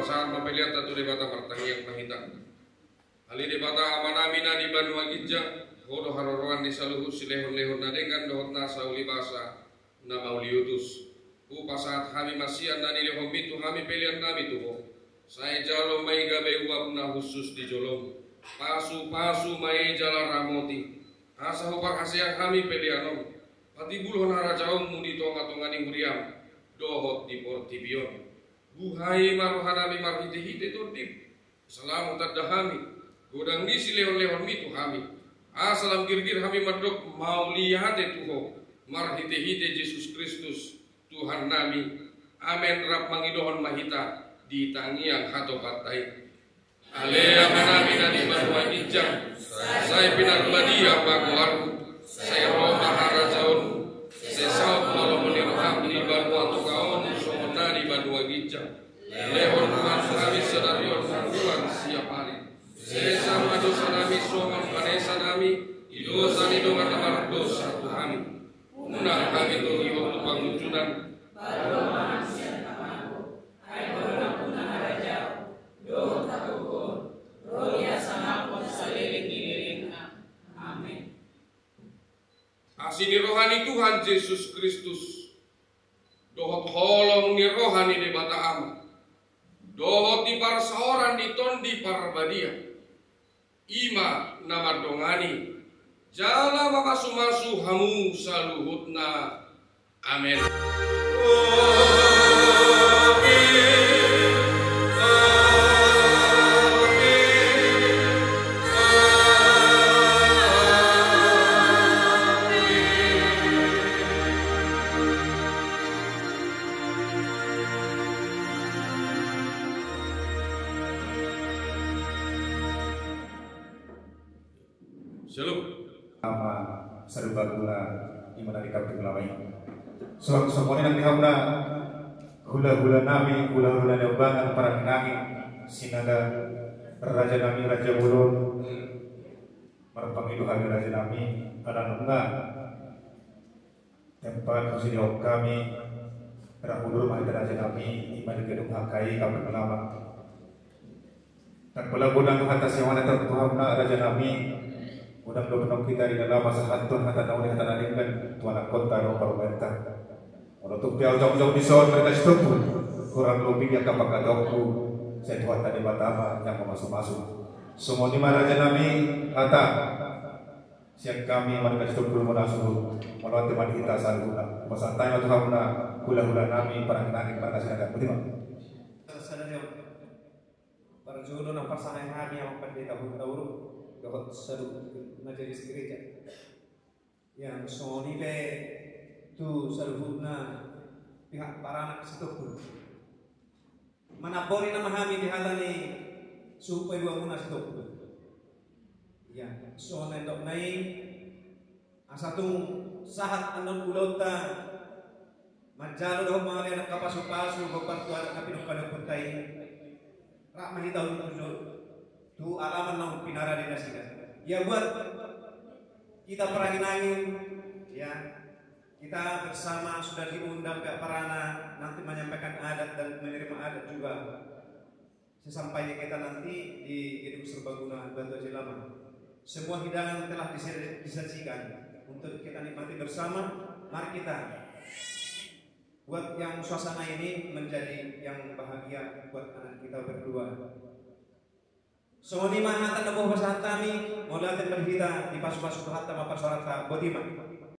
pasahan mapeliat tu di bata martangi yang mahita. Ali di bata amanamina di Banua Gijja, hodo haroroan di saluhu silehon-lehon nadengan dohot nasa uli basa na mauliutus. Pasahat kami masian na nilihomitu kami pelian nami tuho. Saya jalo may gabe uap na khusus di jolong. Pasu-pasu may jala ramoti. Asa hupar hasyang kami pelianom. Pati bulhon harajaong muni tonga-tongani huriam. Dohot di portibion. Buhay maruhanami marhite-hite turdip. Salamu tadahami. Godang nisi lehon-lehon mitu kami. Asalam girgir kami madok mau lihate tuho. Marhite-hite Yesus Kristus Tuhan nami. Amen rap mangidohon mahita di tangiang hato patai. Alea manami nadi Banua Gijja. Saya pinar badia magoaru. Saya roh maharajaon. Saya saut malam menirham di Banua Tukaon. Somona di Banua Gijja. Lehon kami sedarion bulan siap hari. Saya sama dosa nami somon panesa nami. Idosa ni dongan tamar dosa Tuhan. Unang kami tungi waktu pangucunan. Baru manusia tamaku. Hai berenang punah harajau. Doh takukun. Roya sanapun saliling-liling. Amin. Asini rohani Tuhan Yesus Kristus. Dohot holong ni rohani di bata am. Dohot di parsaoran di tondi parbadia. Ima nama dongani. Jala mamasu-masu hamu saluhutna. Amin. Shalom. Ama serbaguna imana dikabdi melawai. Semuanya nanti hamna hula-hula nami, hula-hula nebangan para nami sinaga raja nami raja bulun marpangidu kami raja nami adanunga tempat kusini kami rahulur mahita raja nami imana gedung hakai kami melama dan pelabuhan atas yang mana tertuhamna raja nami. Mudah-mudahan kita di dalam masa hantun hata nauni hata naningkan tuanak kota no parumenta. Untuk piau jauh-jauh di son mereka setuju kurang lebih yang kapakadokku saya tuan tadi batama yang memasuk-masuk. Semua di mana raja nami hata siang kami mereka setuju munasuh melawan teman kita saluna. Masantanya Tuhanna hula-hula nami para kenangin para kasih betul. Saudara para jodoh na pasangan kami yang pendeta Huruf Dohot seru majelis gereja yang sonile tu seruhuna pihak para anak setupun manapori nama kami dihalani supaya dua muna setupun ya sonile dok nai asatung sahat anon ulota majalo doh mali anak kapasu-pasu bapak tuan api nukana puntai rak mahita untuk tu alaman nang pinara di nasiga. Ya buat kita perangin ya kita bersama sudah diundang pihak Parana nanti menyampaikan adat dan menerima adat juga. Sesampainya kita nanti di gedung serbaguna Batu Haji Lama. Semua hidangan telah disajikan untuk kita nikmati bersama. Mari kita buat yang suasana ini menjadi yang bahagia buat anak kita berdua. Semua di mana tak ada bahasa kami, mulai berhita di pas-pas hatta mapasorata botima.